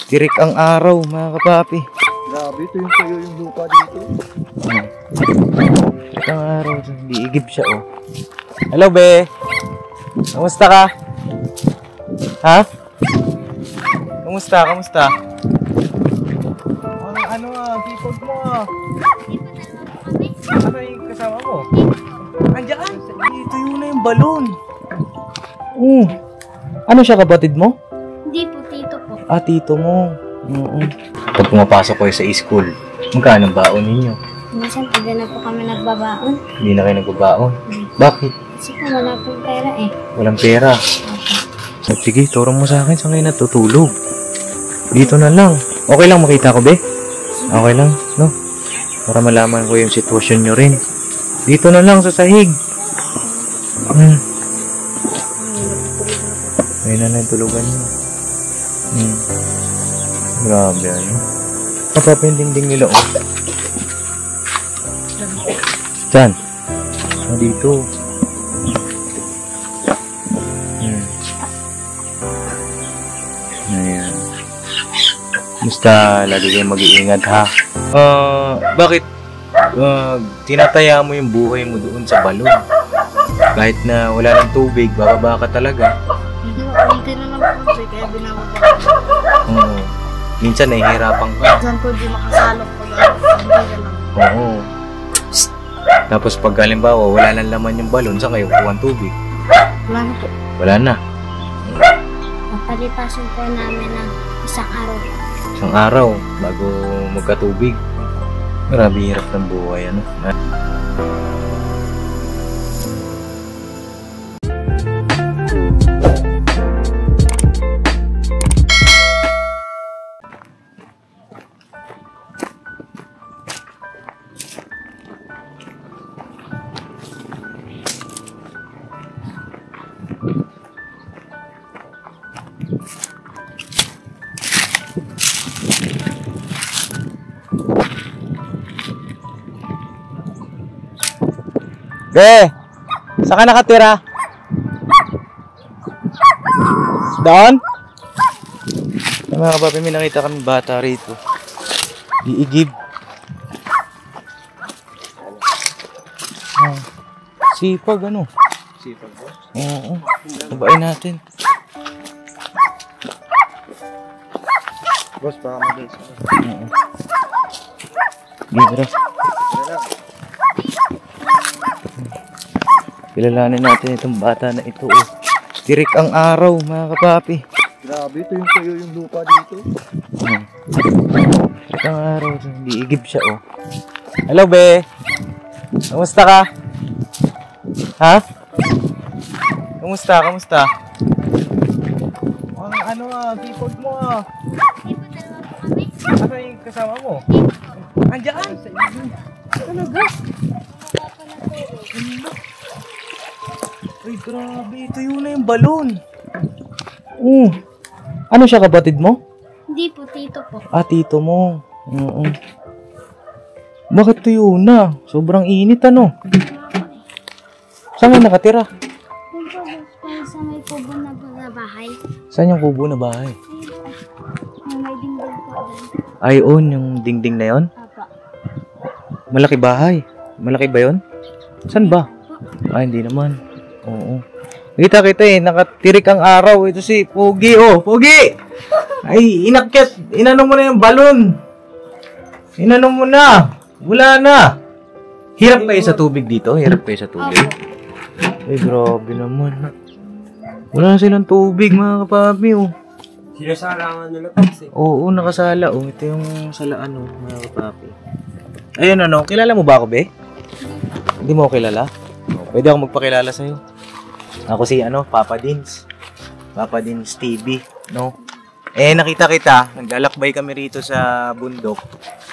Tirik ang araw, mga kapapi. Grabe, ito yung tuyo yung lupa dito. Tirik ang araw, diigib siya, oh. Hello, be. Kamusta ka? Ha? Kamusta? Sipag mo Ano yung kasama mo? Andiyan! Tuyo na yung balon. Ano siya, kapatid mo? Hindi po, tito po. Ah, tito mo. Pag pumapasok kayo sa school, magkano ang baon ninyo? Minsan, pag na po kami nagbabaon. Hindi na kayo nagbabaon? Bakit? Kasi po, wala pong pera eh. Walang pera? Sige, turo mo sa akin saan kayo natutulog. Dito na lang. Okay lang makita ko, be? Okay lang, no? Para malaman ko yung sitwasyon nyo rin. Dito na lang sa sahig. Ayun na yung tulugan nyo. Grabe, ano? Napapinding-ding nila, oh. Saan? Dito. Ayan. Basta lagi kayong mag-iingat, ha? Bakit? Tinataya mo yung buhay mo doon sa balon. Kahit na wala ng tubig, bababa ka talaga. Hindi na lang po kasi kaya binawag ako. Minsan nahihirapan ka. Minsan po di makasalok ko lang. Hindi na lang. Oo. Tapos pag halimbawa wala nang laman yung balon, saan kayo kuha ng tubig? Wala na po. Wala na. Napalipasin po namin ng isang araw. Isang araw bago magkatubig. Grabe hirap ng buhay, ano? Be, saan ka nakatira? Doon? Mga kapapi, may nakita kami bata rito. Diigib. Sipag, ano? Sipag po? Oo. Tabain natin. Boss, baka madalas ka. Oo. Gira. Kilalanin natin itong bata na ito, oh. Tirik ang araw, mga kapapi. Grabe, ito yung tuyo yung lupa dito. Tirik ang araw, diigib siya, oh. Hello, be. Kamusta ka? Ha? Kamusta? Sipag mo, Ano yung kasama mo? Andiyan! Talaga? Ay, grabe. Tuyo na yung balon. Ano siya, kapatid mo? Hindi po, tito po. Ah, tito mo. Bakit tuyo na? Sobrang init, ano? Saan ka nakatira? Sa may kubo na bahay. Saan yung kubo na bahay? May dingding po doon. Ay, yung dingding na yon? Apa. Malaki bahay. Malaki ba yon? Saan ba? Ay, hindi naman. Oo. Kita nakatirik ang araw. Ito si Pogi, oh. Pogi! Ay, inanong mo na yung balon. Inanong mo na. Wala na. Hirap kayo sa tubig dito? Hirap kayo sa tubig? Ay, grabe naman. Wala na silang tubig, mga kapapi, oh. Sinasalangan nila taxi. Oo, nakasala, oh. Ito yung salaan, oh, mga kapapi. Ayun, ano, kilala mo ba ako, be? Hindi mo ako kilala? Pwede ako magpakilala sa'yo. Ako si, Papa Dins. Papa Dins TV, no? Nakita kita, naglalakbay kami rito sa bundok.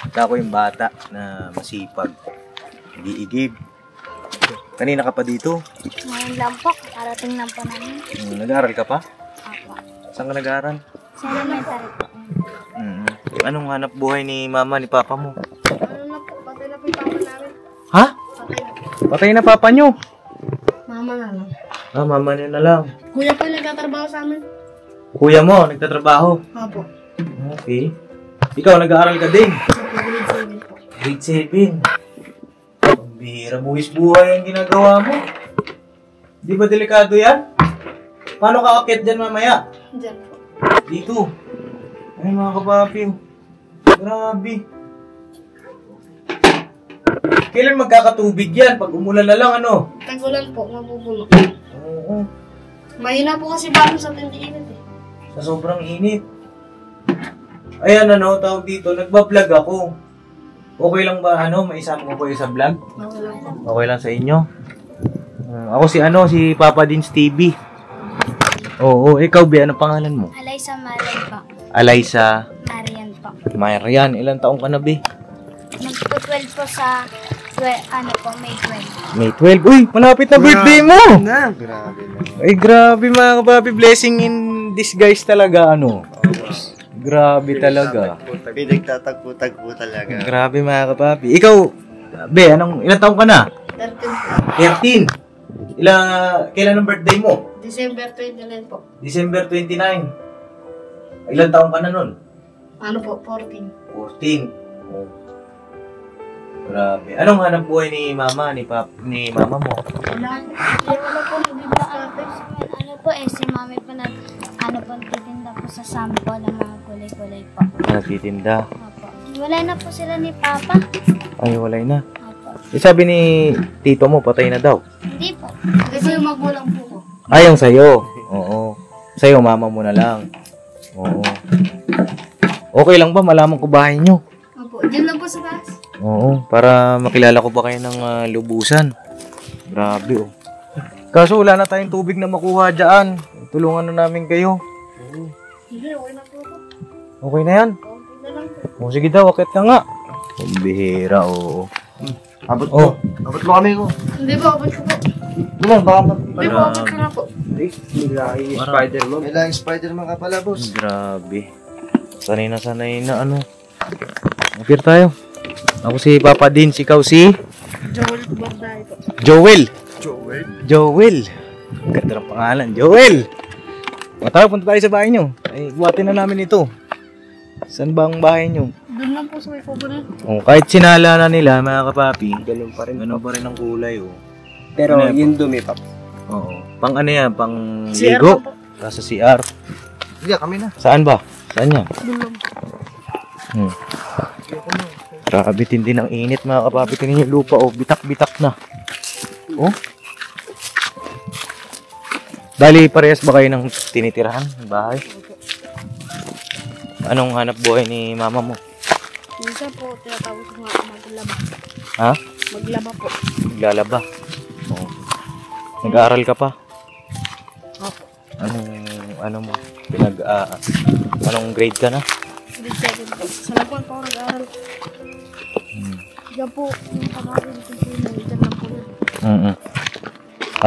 At ako yung bata na masipag. Nag-iigib. Kanina ka pa dito? Ngayon lang po, karating lang po namin. Nag-aaral ka pa? Apa. Saan ka nag-aaral? Sa elementary po. Anong hanap buhay ni mama, ni papa mo? Ano na po, patay na po yung papa namin. Ha? Patay na po. Patay na papa nyo? Mama na lang. Ah, mama nyo na lang. Kuya po yung nagtatrabaho sa amin. Kuya mo, nagtatrabaho? Opo. Okay. Ikaw, nag-aaral ka din. Grade 7 po. Grade 7. Pambihira, buwis buhay ang ginagawa mo. Di ba delikado yan? Paano ka akit dyan mamaya? Diyan po. Dito. Ay, mga kapapi. Grabe. Kailan magkakatubig yan? Pag umulan na lang, ano? Tag-ulan po, mabubuno. Oo. Mahina po kasi bago sa tindiinit eh. Sa sobrang init. Ayan, ano, tawag dito, nagbablog ako. Okay lang ba, ano, maisama ko kayo sa vlog? Wala po. Okay lang sa inyo? Ako si Papa Dins TV. Oo, ikaw, Bi, ano pangalan mo? Alaysa Malay po. Alaysa Marian po. Marian. Ilang taong ka na, Bi? Magpo-12 po sa, May 12. May 12. Uy, malapit na birthday mo! Na. Grabe na. Ay, grabe mga kapapi. Blessing in disguise talaga, ano? Grabe talaga. Pinagtatagpo-tagpo talaga. Grabe mga kapapi. Ikaw, Be, ilang taong ka na? 13 po. 13. Kailan ang birthday mo? December 29 po. December 29. Ilang taong ka na nun? Ano po? 14. 14. Oh. Grabe. Anong hanap buhay ni mama, ni mama mo? Wala po. Hindi ba ate? Ano po si mami po titinda po sa sampo ng mga kulay-kulay po. Nagtitinda. Opo. Wala na po sila ni Papa. Ay, walay na. Opo. Sabi ni tito mo, patay na daw. Hindi po. Kasi yung magulang po ko. Yung sa'yo. Oo. Sa'yo, mama mo na lang. Oo. Okay lang ba? Malaman ko bahay nyo. Opo. Diyan lang po sa taas. Oo. Para makilala ko ba kayo ng lubusan. Grabe, oh. Kaso wala na tayong tubig na makuha dyan. Tulungan na namin kayo. Hindi, okay na po ako. Okay na yan? Okay na lang po. O, sige daw, akit ka nga. Pambihira, oo. Abot Oh. mo. Abot mo kami ko. Hindi po, abot ko po. Naman, baka Hindi po, abot ko na po. Nilaking Spider-Man. Nilaking Spider-Man ka pala, boss. Grabe. Sanay na ano. Appear tayo. Ako si Papa Dins, ikaw si Joel Borday po. Joel. Joel. Joel. Ganda ng pangalan, Joel. Punta tayo sa bahay nyo. Ay, buhatin na namin ito. Saan ba ang bahay nyo? Doon lang po sa may pobo na. Oh, kahit sinala na nila, mga kapapi, ganun pa rin ang kulay, oh. Pero Ano yan? yung dumi pa. Oo. Pang ano yan? Pang CR ligo? pa po. Nasa CR. Hindi, kami na. Saan ba? Saan yan? Doon lang po. Grabe, tindi ng init, mga kapapi. Tingnan yung lupa, oh. Bitak-bitak na. Oh. Dali, parehas ba kayo ng tinitirahan? Bahay? Anong hanap buhay ni mama mo? Minsan po, tinatawag ko nga maglaba. Ha? Maglaba po. Naglalaba. Oo. Nag-aaral ka pa? Opo. Ano mo? Anong grade ka na? Grade 7 po. Sa Labuan po ako nag-aaral. Diyan po, yung pamangkin ko po yun. Diyan lang po yun.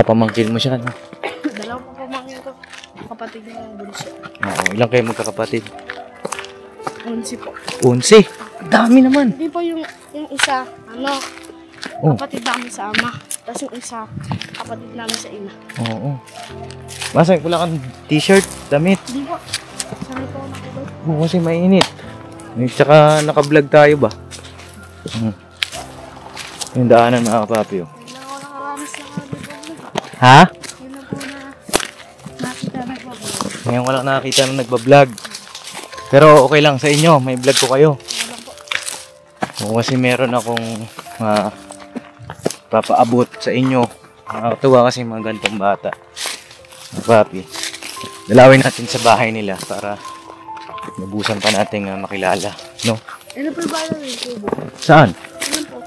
Pamangkin mo siya, no? Dalawa po pamangkin ko. Kapatid niya yung bunso. Oo. Ilang kayo magkakapatid? 11 po. 11. Dami naman. Hindi po yung isa, Oh. kapatid namin sa ama. Tapos yung isa, kapatid namin sa ina. Oo. Masay, wala kang t-shirt, damit. Hindi po. Sanay po ako nakabay. Oo, kasi mainit. Tsaka naka-vlog tayo ba? Yung daanan, mga kapapi, oh. Hindi lang ako nakaranas na nga dito. Ha? Yun lang po na nakita na po. Ngayon ko lang nakakita na nagbablog. Pero okay lang sa inyo, may vlog ko kayo. Wala po. Oo, kasi meron akong papaabot sa inyo. Nakakatuwa kasi mga ganitong bata. Mga papi. Dalawin natin sa bahay nila para nabusan pa natin makilala. No? Ano po ba yun yung tubo? Saan? Ano po?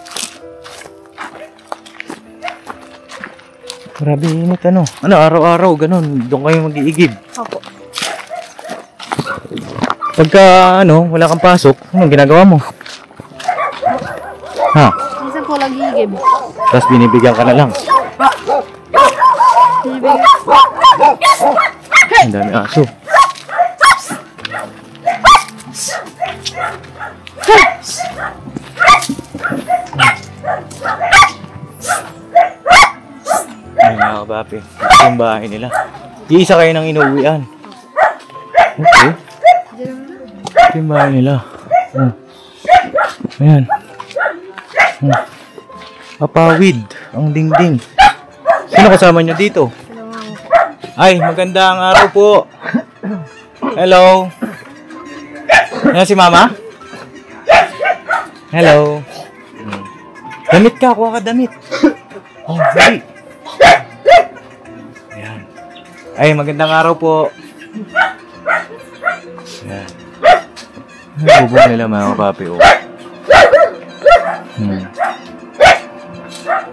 Grabe init, ano? Ano, araw-araw, ganun. Doon kayo mag-iigib. Opo. Pagka, wala kang pasok, anong ginagawa mo? Ha? Minsan po nag-iigib. Tapos binibigyan ka na lang. Bibigyan. Ang dami aso. Ay, mga kabapi. Ito yung bahay nila. Iisa kayo nang inuwian. Okay. Diyan lang po. Ito yung bahay nila. Ayan. Papawid. Ang dingding. Sino kasama nyo dito? Ay, magandang araw po. Hello. Ayan si Mama? Hello. Damit ka, kuha ka damit. Oh, dali. Ayan. Ay, magandang araw po. Ayan. Ay, bubong nila mga kapapi, oh.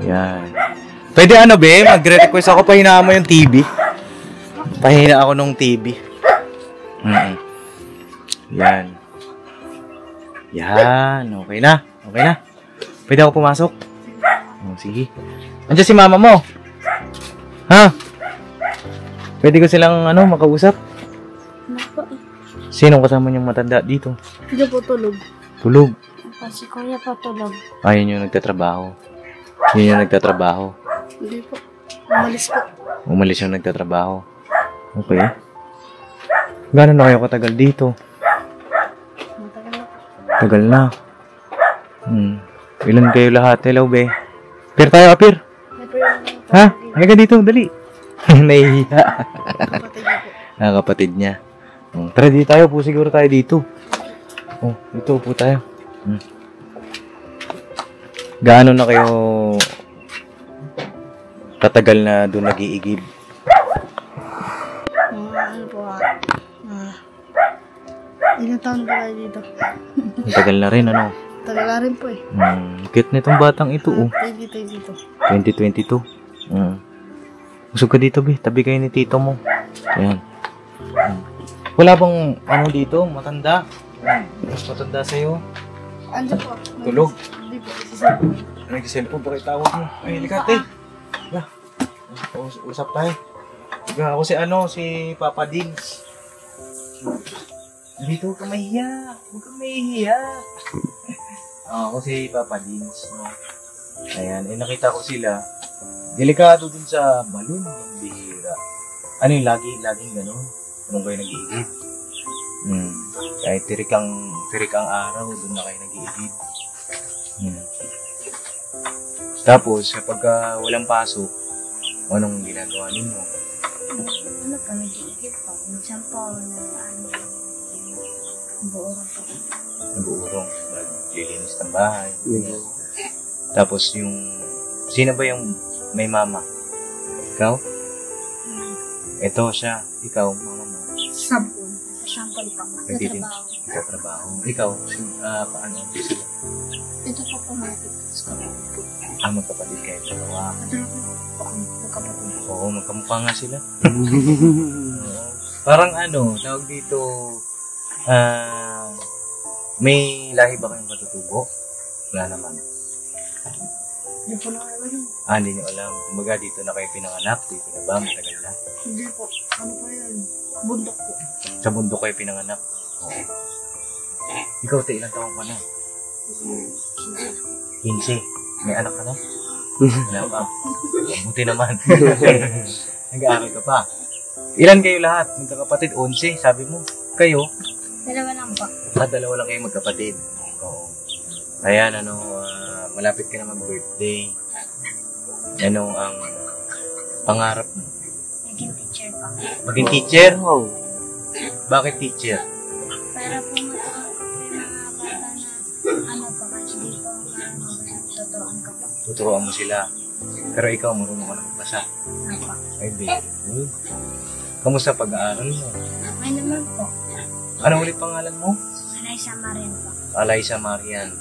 Ayan. Pwede ano, be? Magre-request ako, pahinaan mo yung TV. Pahina ako nung TV. Yan. Yan. Okay na. Okay na. Pwede ako pumasok? Oh, sige. Andiyan si mama mo. Ha? Pwede ko silang makausap? Sinong kasama niyong matanda dito? Hindi po tulog. Tulog. Si Kuya pa tulog. Ayun yung nagtatrabaho. Yun yung nagtatrabaho. Hindi po. Umalis po. Umalis yung nagtatrabaho. Okay. Gano'n na kayo katagal dito? Matagal na po. Tagal na. Ilan kayo lahat? Hello, be. Apir tayo, apir. May po yung Ha? Halika dito, dali. Nahihiya. kapatid niya po. Kapatid niya. Tara, dito tayo po. Siguro tayo dito. Dito po tayo. Gaano na kayo katagal na doon nag-iigib? Ilang taon pa tayo dito? Tagal na rin, ano? Tagal na rin po eh. Cute na itong batang ito, oh. Dito. 2022. Usog ka dito, be. Tabi kayo ni tito mo. Ayan. Wala bang dito? Matanda? Mas matanda sa'yo? Andiyan po. Tulog? Hindi po. Isa-cellphone. Nag-cellphone pa kayo tawag mo. Ay, likate. Usap tayo. Ako si Papa Dins. Dito, huwag ka mahiya. Huwag ka mahiya. Ako si Papa Dins. No? Ayan, nakita ko sila. Delikado dun sa balon ng bihira. Ano yung laging ganun? Anong kayo nag-iigib? Kahit tirik ang araw, dun na kayo nag-iigib. Tapos, kapag walang pasok, anong ginagawa ninyo? Ano pa, nag-iigib pa. Minsan po, buurong pa. Nag-uurong, naglilinis ng bahay. Tapos sino ba yung may mama? Ikaw? Ito siya. Ikaw, mama mo. Sampol pa. Nagtatrabaho. Ikaw, paano? Ito po pumatid. Magkapatid kayo dalawa. Magkapatid. Oo, magkamukha nga sila. Parang tawag dito, may lahi ba kayong katutubo? Wala naman. Hindi po na alam yun. Hindi nyo alam. Kumbaga dito na kayo pinanganak, dito na ba? Matagal na. Hindi po. Ano pa yan? Bundok po. Sa bundok kayo pinanganak? Oo. Ikaw, ilang taong ka na? 15. May anak ka na? Wala pa. Buti naman. Nag-aaral ka pa. Ilan kayo lahat? Magkakapatid? 11, sabi mo. Kayo? Dalawa lang po. Dalawa lang kayo magkapatid. Oo. Ayan, malapit ka na mag-birthday. Ano ang pangarap mo? Naging teacher pa. Maging teacher? Wow. Bakit teacher? Para po mga bata na pa kasi di po tuturuan ka pa. Tuturuan mo sila. Pero ikaw, marunong ka na magbasa. Apa. Ay, very good. Kamusta pag-aaral mo? May naman po. Ano ulit pangalan mo? Alaysa Marian po. Alaysa Marian.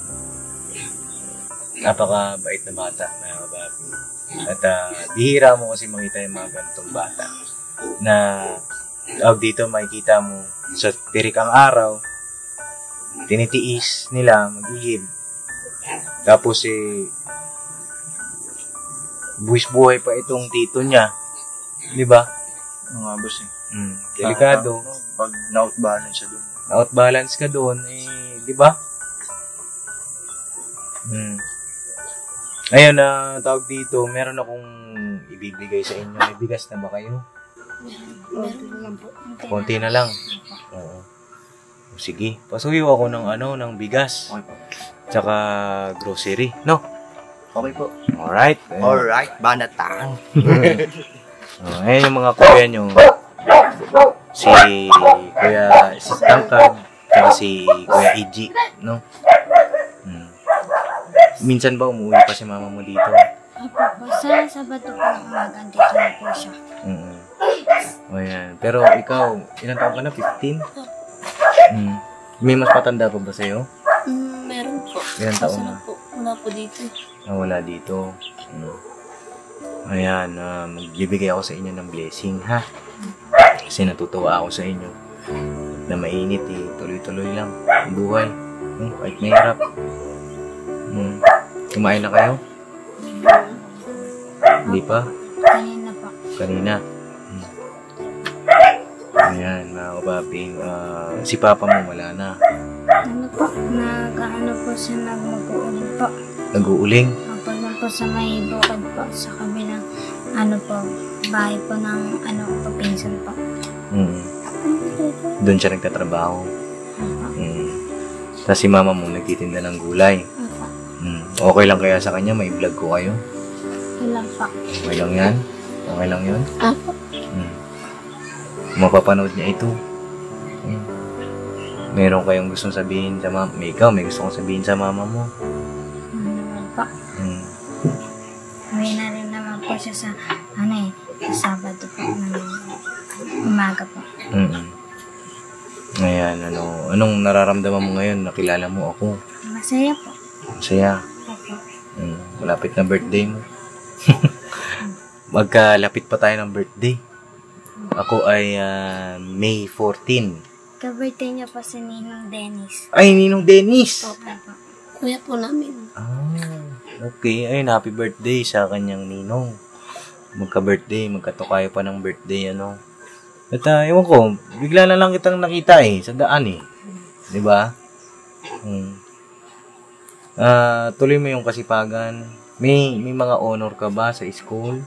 Napakabait na bata, mga kababi. At bihira mo kasi makita yung mga ganitong bata na dito makikita mo sa tirik ang araw, tinitiis nila mag-ihib. Tapos buwis-buhay pa itong tito niya. Di ba? Mga boss Delikado. Pag na-outbalance siya doon. Na-outbalance ka doon, di ba? Ayun, tawag dito, meron akong ibibigay sa inyo. May bigas na ba kayo? Konti na lang po. Konti na lang. Oo. Sige, pasuyo ako ng ng bigas. Okay po. Tsaka grocery, no? Okay po. Alright. Alright, banatang. Ayan yung mga kuya nyo. Si Kuya Tangkad, tsaka si Kuya EG, no? Minsan ba umuwi pa si mama mo dito? Opo po, sa Sabado po ng umaga, dito na po siya. O yan. Pero ikaw, ilang taon ka na? 15? May mas matanda pa ba sa'yo? Meron po. Ilang taon na? Wala po dito. Wala dito. Ayan, magbibigay ako sa inyo ng blessing, ha? Kasi natutuwa ako sa inyo. Na mainit tuloy-tuloy lang ang buhay. Kahit mahirap. Kumain na kayo? Hindi pa? Kanina po. Kanina. Ayan, mga kababing. Si papa mo wala na. Ano po, nag-ano po siya, mag-uuling po. Nag-uuling? Kapag na po sa may bukod po, sa kabilang, bahay po ng, papinsan po. Doon siya nagtatrabaho. Tapos si mama mo nagtitinda ng gulay. Okay lang kaya sa kanya, may vlog ko kayo? Ilang po. Okay lang yan? Okay lang yun? Apo. Mapapanood niya ito. Meron kayong gustong sabihin sa mama? Ikaw, may gusto kong sabihin sa mama mo? Ano naman po. Uwi na rin naman po siya sa, sa Sabado po ng umaga po. Ayan, anong nararamdaman mo ngayon? Nakilala mo ako. Masaya po. Masaya. Opo. Malapit na birthday mo. Magkalapit pa tayo ng birthday. Ako ay May 14. Ka-birthday niya po si Ninong Dennis. Ay, Ninong Dennis! Opo. Kuya po namin. Okay. Ayun, happy birthday sa kanyang ninong. Magka-birthday, magkatukayo pa ng birthday, At ewan ko, bigla na lang kitang nakita sa daan Diba? Tuloy mo yung kasipagan. May mga honor ka ba sa school?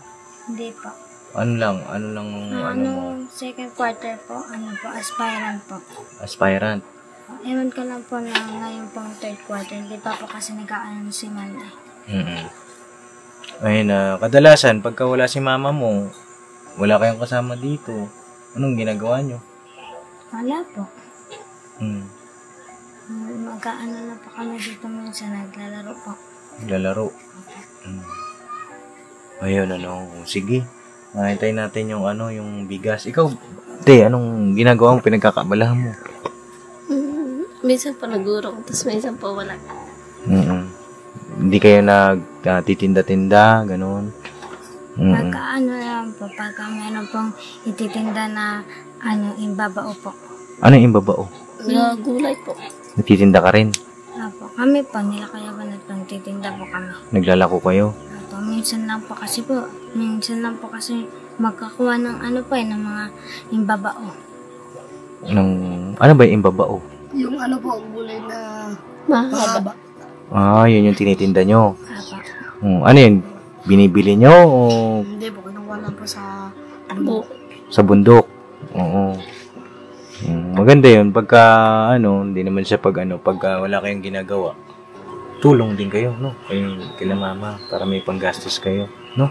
Hindi po. Ano lang mo? Second quarter po, aspirant po. Aspirant. Ewan ko lang po na ngayon pong third quarter, hindi pa po kasi nag-aaral si Manday. Ayun, kadalasan, pagka wala si mama mo, wala kayong kasama dito, anong ginagawa nyo? Wala po. Hmm. Magkaano na po kami dito minsan, naglalaro po. Naglalaro? Ayun, sige. Hintayin natin yung yung bigas. Ikaw, anong ginagawa mo, pinagkakabalahan mo? Minsan po nagurong, tapos minsan po wala. Hindi kayo nagtitinda-tinda, ganun? Pagka lang po, pagka meron pong ititinda na imbabao po. Ano yung babao? Gulay po. Nagtitinda ka rin? Opo, kami po, nila kaya ba nagtitinda po kami. Naglalako kayo? Opo, minsan lang po kasi magkakuha ng ng mga imbabao. Ano ba yung imbabao? Yung po, gulay na mahaba. Yun yung tinitinda nyo. Opo. Ano yun? Binibili nyo o Hindi po, kinuha lang po sa bundok. sa bundok? Oo. Maganda yun. Pagka, hindi naman siya pagka wala kayong ginagawa. Tulong din kayo, no? Kila mama, para may panggastos kayo, no?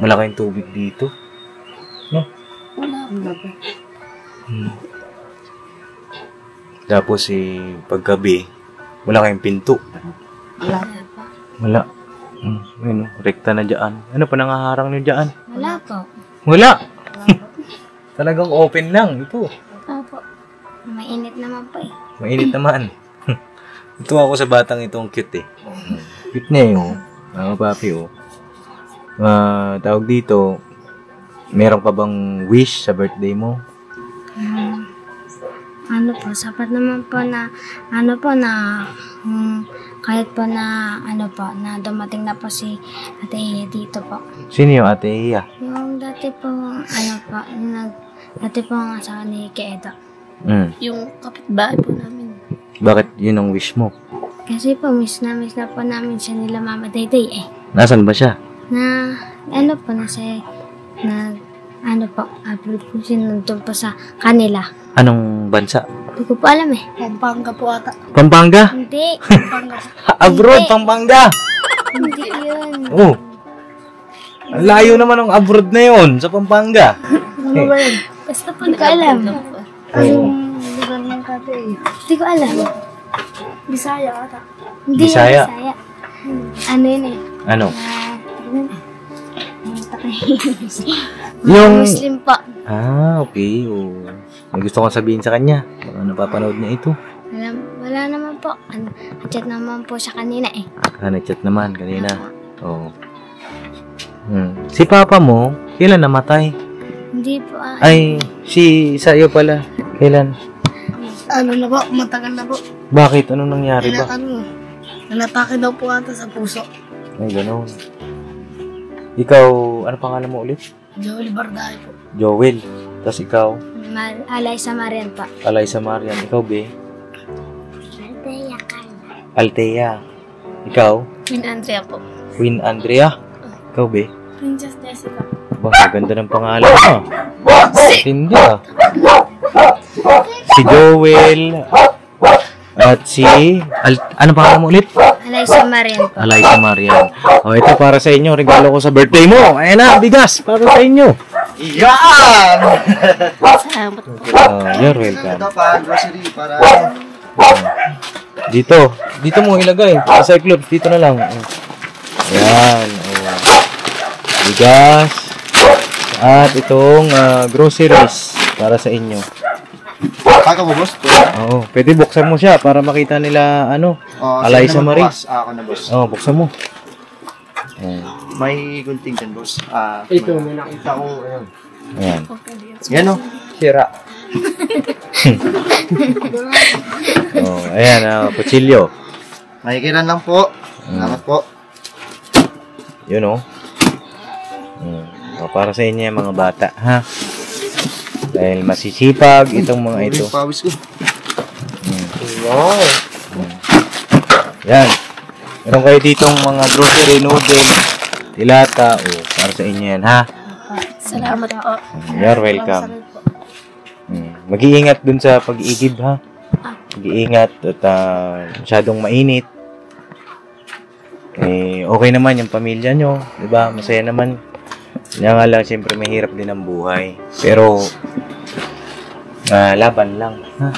Wala kayong tubig dito, no? Wala po. Tapos, paggabi, wala kayong pinto. Wala po. Wala. Rekta na dyan. Ano pa nangaharang nyo dyan? Wala po. Wala. Talagang open lang, ito. Opo. Mainit naman po Mainit naman. Ito ako sa batang itong cute Cute niya mga papi tawag dito, meron ka bang wish sa birthday mo? Sapat naman po na, kahit po na, na dumating na po si Ate Iya dito po. Sino yung Ate Iya? Yung dati po, dati po ang asawa ni Keedo. Yung kapitbahay po namin. Bakit yun ang wish mo? Kasi po, miss na po namin siya nila Mama Dayday Nasaan ba siya? upload po siya nandun po sa kanila. Anong bansa? Hindi ko po alam eh. Pampanga po ata. Pampanga? Hindi. Pampanga. Abroad, Hindi. Pampanga! Hindi yun. Oh. Ang layo naman ng abroad na yon sa Pampanga. Ano ba yun? Basta po, hindi ko alam. Anong lugar ng kate eh? Hindi ko alam. Bisaya ata. Hindi Bisaya. Bisaya. Bisaya. Ano yun eh? Ano? Yung Yung... Muslim po. Ah, okay. Oh. May gusto kong sabihin sa kanya. Baka napapanood niya ito. Wala naman po. Chat naman po siya kanina eh. Ah, nag-chat naman kanina. Oo. Si papa mo, kailan namatay? Hindi po Ay, sa'yo pala. Kailan? Ano na po? Matagal na po. Bakit? Anong nangyari ba? Nanatake daw po ata sa puso. Ay, gano'n. Ikaw, ano pangalan mo ulit? Joel Bardahe po. Joel. Tapos ikaw, Alay sa Marian po. Alaysa Marian. Ikaw, be? Althea Carla. Althea. Ikaw, Queen Andrea po. Queen Andrea. Ikaw, be? Princess Jessica. Ba, ganda ng pangalan mo. Hindi ah. Si Joel. At si... ano pangalan mo ulit? Alay sa Marian po. Alaysa Marian. O, ito para sa inyo. Regalo ko sa birthday mo. Ayan na, bigas. Para sa inyo. Yan! Salamat po. You're welcome. Ito pa, grocery para... Dito. Dito mo ilagay. Sa Cyclops. Dito na lang. Ayan. Oh. Bigas. At itong groceries para sa inyo. Pagka mo, boss? Oo. Pwede buksan mo siya para makita nila ano. Oh, Alaysa Marian. Ako na, boss. Oo, buksan mo. Ayan. May gunting dyan, boss. Ito, may nakita ko. Ayan. Ayan. Yan, o. Sira. Oh, ayan. Kutsilyo. Makikilan lang po. Salamat po. Yun o. Para sa inyo yung mga bata, ha? Dahil masisipag itong mga ito. Yung pawis ko. Wow. Yan. Meron kayo ditong mga grocery, noodles, tilata. O, para sa inyo yan, ha? Salamat po. You're welcome. Mag-iingat dun sa pag-iigib, ha? Mag-iingat at masyadong mainit. Okay naman yung pamilya nyo. Diba? Masaya naman. Kaya nga lang, siyempre, mahirap din ang buhay. Pero, laban lang, ha?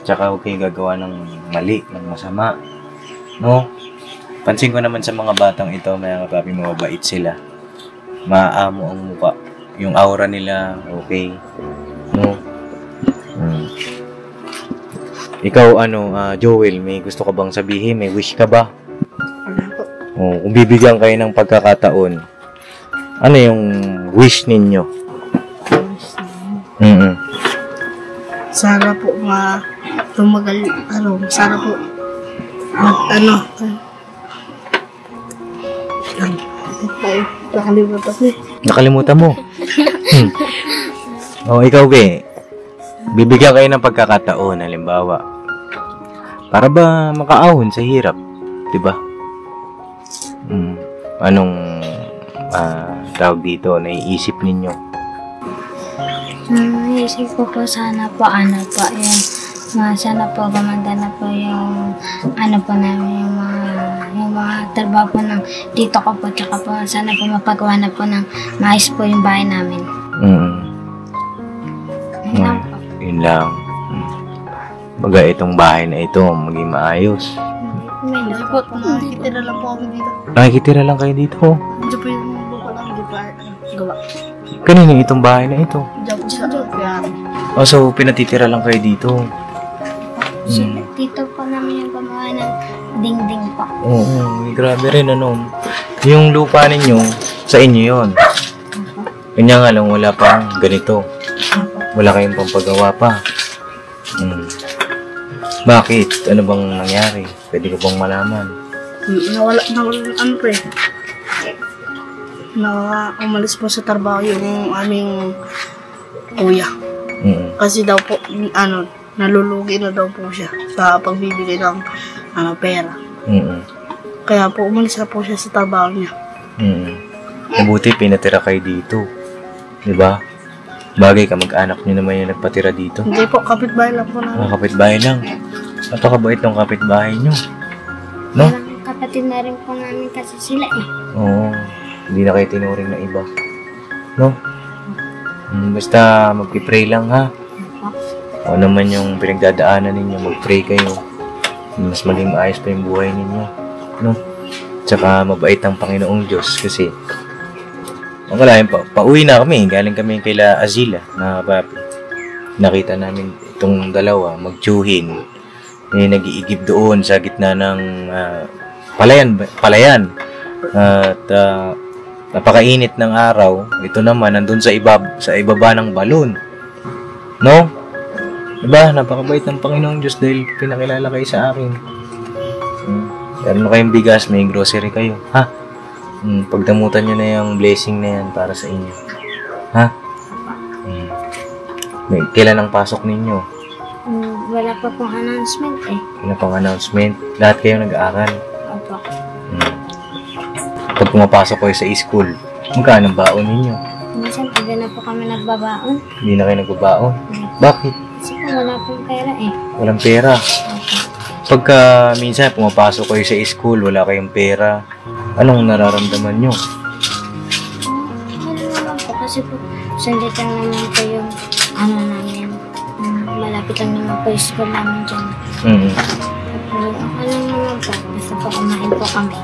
Tsaka huwag kayong gagawa ng mali, ng masama. No? Pansin ko naman sa mga batang ito, mga kapapi, mababait sila. Maamo ang mukha. Yung aura nila, okay. No? Ikaw, Joel, may gusto ka bang sabihin? May wish ka ba? Kung bibigyan kayo ng pagkakataon, ano yung wish ninyo? Sana po tumagal, sana po nakalimutan ko eh. Nakalimutan mo? Ikaw, be. Bibigyan kayo ng pagkakataon, halimbawa. Para ba makaahon sa hirap? Diba? Anong tawag dito, naiisip ninyo? Naisip ko po sana po sana po gumanda na po yung po namin, yung mga trabaho po ng dito ko po, tsaka po sana po mapagawa na po ng maayos po yung bahay namin. Yun lang po. Yun lang. Baga itong bahay na ito, maging maayos. Hindi po, nakikitira lang po kami dito. Nakikitira lang kayo dito. Hindi po yung lupa lang, hindi pa gawa. Kanino itong bahay na ito? Diyan po sa kayari. So pinatitira lang kayo dito. Dito po namin yung gumawa ng dingding po. Oo, grabe rin Yung lupa ninyo, sa inyo yun. Kanya nga lang, wala pang ganito. Wala kayong pampagawa pa. Bakit? Ano bang nangyari? Pwede ko bang malaman? Nawala, umalis po sa trabaho yung aming kuya. Kasi daw po, nalulugi na daw po siya sa pagbibigay ng pera. Kaya po, umalis na po siya sa trabaho niya. Mabuti, pinatira kayo dito. Diba? Bagay ka, mag-anak nyo naman yung nagpatira dito. Hindi po, kapitbahay lang po namin. Kapitbahay lang. Napakabait ng kapitbahay nyo. No? Parang kapatid na rin po namin kasi sila eh. Oo. Hindi na kayo tinuring na iba. No? Basta mag-pray lang ha. O naman yung pinagdadaanan ninyo, mag-pray kayo. Mas maging maayos pa yung buhay ninyo. No? Tsaka mabait ang Panginoong Diyos kasi wala yun, pauwi na kami. Galing kami kaila Azila na papi. Nakita namin itong dalawa magtsuhin. Nag-iigib doon sa gitna ng palayan. At napakainit ng araw. Ito naman nandun sa ibaba ng balon. No? Diba? Napakabait ng Panginoong Diyos dahil pinakilala kayo sa akin. Meron na kayong bigas, may grocery kayo. Ha? Pagdamutan nyo na yung blessing na yan para sa inyo. Ha? Kailan ang pasok ninyo? Wala pa pong announcement eh. Wala pang announcement. Lahat kayo nag-aaral. Opo. Pag pumapasok kayo sa school, magkano ang baon ninyo? Minsan pag na po kami nagbabaon. Hindi na kayo nagbabaon. Bakit? Kasi po wala pong pera eh. Walang pera. Opo. Pagka minsan pumapasok kayo sa school, wala kayong pera, anong nararamdaman nyo? Ano naman po kasi po, sandit lang naman po yung ano namin. Malapit lang naman po yung school namin dyan. Okay lang naman po, basta po kumain po kami.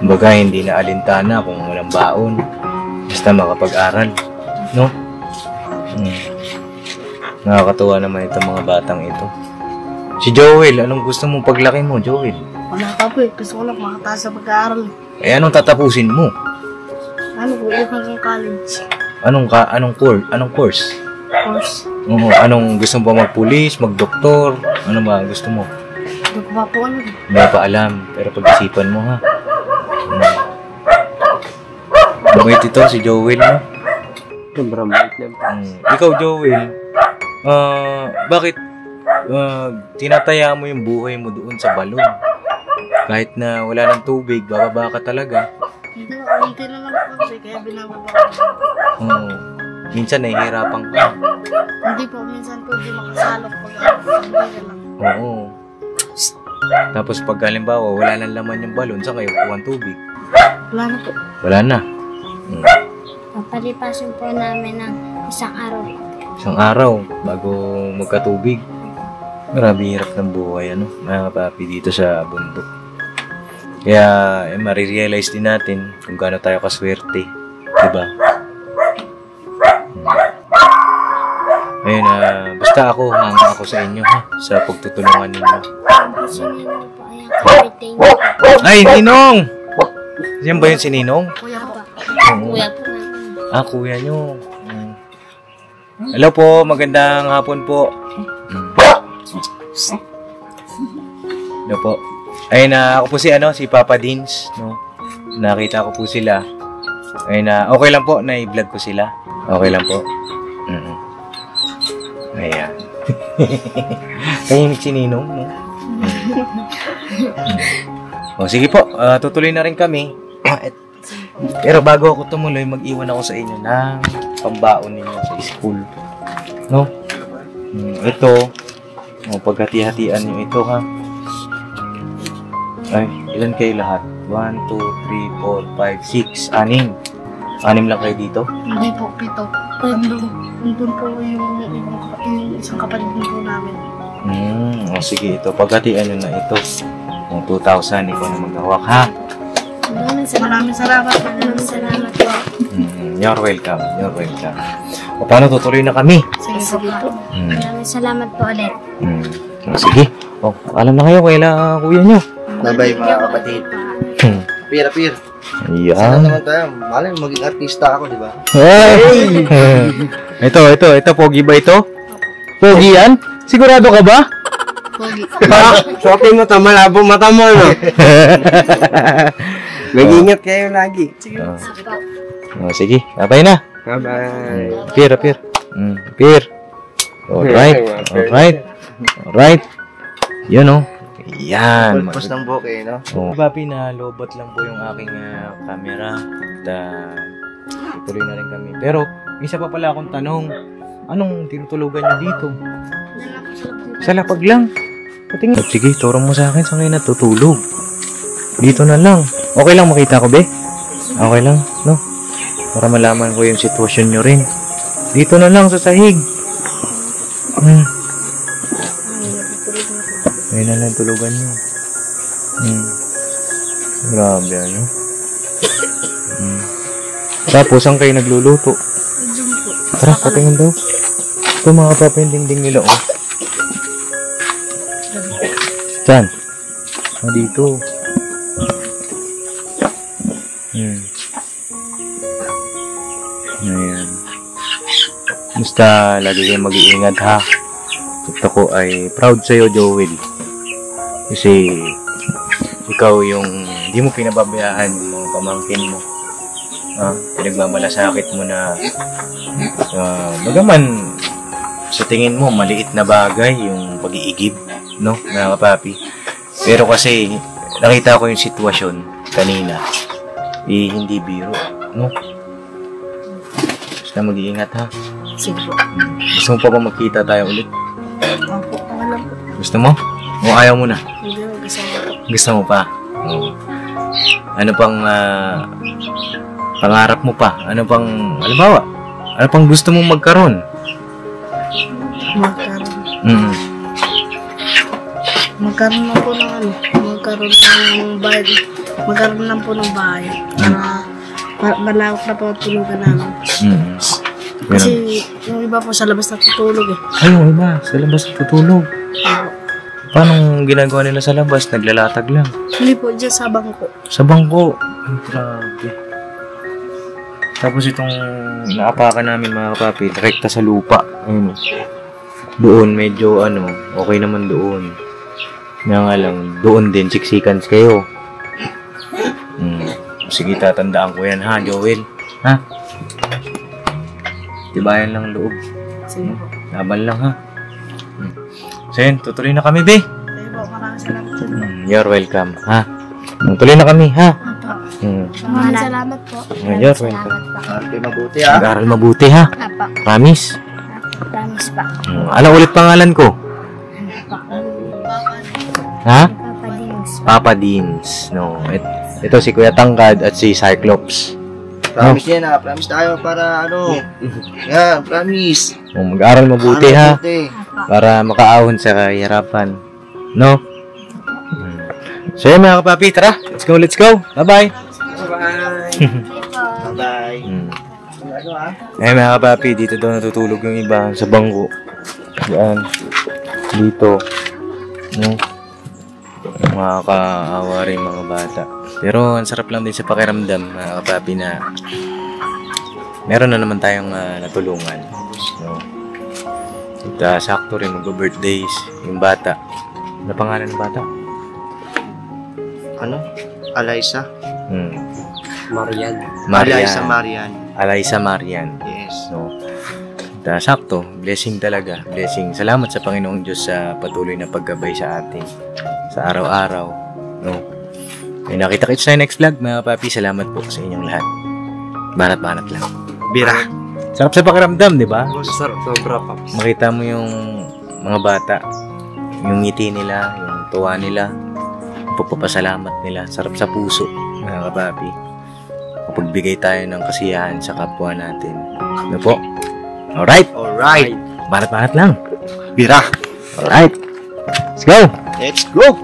Kumbaga, hindi na alintana kung walang baon. Basta makapag-aral. No? Nakakatuwa naman itong mga batang ito. Si Joel, anong gusto mong paglaki mo, Joel? Wala pa po eh. Gusto ko lang makataas sa pag-aaral. Eh, anong tatapusin mo? Ano po, hanggang college. Anong course? Course. Oo, anong gusto mo ba magpulis, magdoktor? Ano ba gusto mo? Hindi ko pa po ano. Hindi pa alam, pero pag-isipan mo ha. Mabait ito, si Joel, no? Sobrang bait niya. Ikaw, Joel, bakit tinataya mo yung buhay mo doon sa balon? Kahit na wala ng tubig, bababa ka talaga. Hindi ko, unti na lang po kasi kaya binababa ko. Minsan nahihirapan ka. Hindi po, minsan po hindi makasalok pag-aaral. Hindi na lang. Oo. Tapos pag halimbawa, wala nang laman yung balon, saan kayo kuha ng tubig? Wala na po. Wala na. Papalipasin po namin ng isang araw. Isang araw bago magkatubig. Grabe hirap ng buhay, ano, mga kapapi, dito sa bundok. Kaya, marirealize din natin kung gaano tayo kaswerte. Diba? Ayun, basta hanga ako sa inyo, ha? Sa pagtutulungan ninyo. Kasi nino po ay ang kapitay niyo. Ay, Ninong! Yan ba yun si Ninong? Kuya po. Oo. Kuya po namin. Kuya nyo. Hello po, magandang hapon po. Hello po. Ayun, ako po si Papa Dins, no? Nakita ko po sila. Ayun, okay lang po na i-vlog ko sila. Okay lang po. Ayan. Tahimik si Ninong, no? O, sige po, tutuloy na rin kami. Pero bago ako tumuloy, mag-iwan ako sa inyo ng pambaon ninyo sa school. No? Ito, paghati-hatian nyo ito, ha? Ay, ilan kayo lahat? 1, 2, 3, 4, 5, 6, 6. 6 lang kayo dito? Hindi po, 7. Nandun po yung isang kapatid po namin. Sige, ito. Paghatian nyo na ito. 2,000, ikaw na maghawak, ha? Maraming salamat. Maraming salamat po. You're welcome. You're welcome. O, paano tutuloy na kami? Sige po. Maraming salamat po ulit. Sige. O, alam na kayo kaila kuya nyo. Bye-bye mga kapatid. Pira. Sana Ayan. naman tayo. Malay, maging artista ako, di ba? Hey! ito. Pogi ba ito? Pogi yan? Sigurado ka ba? Pogi. Shopping mo, malabo mata mo, no? Mag-ingat kayo lagi. Sige. Sige, abay na. Bye-bye. Pir. Alright. Yun, oh. Yan. Pulpos ng buke, no? Papi, na lobot lang po yung aking camera. At tuloy na rin kami. Pero, Isa pa pala akong tanong. Anong tinutulugan niyo dito? Sa lapag lang. Patingin. Sige, turo mo sa akin saan kayo natutulog. Dito na lang. Okay lang makita ko, be? Okay lang, no? Para malaman ko yung sitwasyon nyo rin. Dito na lang sa sahig. Ayun na lang tulugan nyo. Grabe, ano? Tapos, saan kayo nagluluto? Tara, patingin daw. Ito mga papa yung dingding nila, oh. Saan? Dito. Ayan. Basta lagi kayong mag-iingat, ha. At ako ay proud sa'yo, Joel. Kasi ikaw yung hindi mo pinababayaan yung mga pamangkin mo. Pinagmamalasakit mo na bagaman sa tingin mo maliit na bagay yung pag-iigib, no, mga kapapi. Pero kasi nakita ko yung sitwasyon kanina, hindi biro, no. Basta mag-iingat, ha. Sige po. Gusto mo pa ba magkita tayo ulit? Opo, alam po. Gusto mo? O ayaw mo na? Hindi mo gusto mo. Gusto mo pa? Oo. Ano pang pangarap mo pa? Ano pang, halimbawa, ano pang gusto mong magkaroon? Magkaroon lang po ng ano, magkaroon ng bahay. Magkaroon lang po ng bahay. Para malawak na po ang tulugan namin. Kasi yung iba po sa labas natutulog eh. Ay, yung iba, sa labas natutulog. Paano ginagawa nila sa labas? Naglalatag lang. Hindi po, dyan sa bangko. Sa bangko. Ay, grabe. Tapos itong naapakan namin mga kapapi, direkta sa lupa. Ayun. Doon, medyo okay naman doon. Nga nga lang, doon din, siksikan kayo. Sige, tatandaan ko yan, ha, Joel? Ha? Tibayan lang loob. Sige po. Laban lang, ha? So yun, tutuloy na kami, be. Sige po, maraming salamat. You're welcome, ha? Tuloy na kami, ha? Maraming salamat po. You're welcome. Mabuti, ha? Mag-aral mabuti, ha? Apa. Promise? Promise pa. Ano ulit pangalan ko? Ha? Papa Dings. Papa Dins. No, ito si Kuya Tangkad at si Cyclops. Promise yan, ha? Promise tayo para yan, promise. Mag-aral mabuti, ha? Mabuti. Para makaahon sa kahirapan. No? So yun mga kapapi, tara. Let's go, let's go. Bye-bye. Bye-bye. Bye-bye. Eh mga kapapi, dito daw natutulog yung iba sa bangko. Yan. Dito. No? Makakaawa rin mga bata. Pero ang sarap lang din sa pakiramdam, mga kapapi, na meron na naman tayong natulungan. No? At sakto rin mag-birthdays yung bata. Ano pangalan ng bata? Alaysa? Marian. Alaysa Marian. Alaysa Marian. Yes. No? At sakto, blessing talaga. Blessing. Salamat sa Panginoong Diyos sa patuloy na paggabay sa atin. Sa araw-araw. No? May nakita-kits tayo next vlog, mga papi. Salamat po sa inyong lahat. Banat-banat lang. Bira. Sarap sa pakiramdam, di ba? Sarap, sobra, Paps. Makita mo yung mga bata, yung ngiti nila, yung tuwa nila, yung pagpapasalamat nila. Sarap sa puso, mga kapapi. Kapagbigay tayo ng kasiyahan sa kapwa natin. Ano po? Alright? Alright. Banat-banat lang. Bira. Alright. Let's go! Let's go!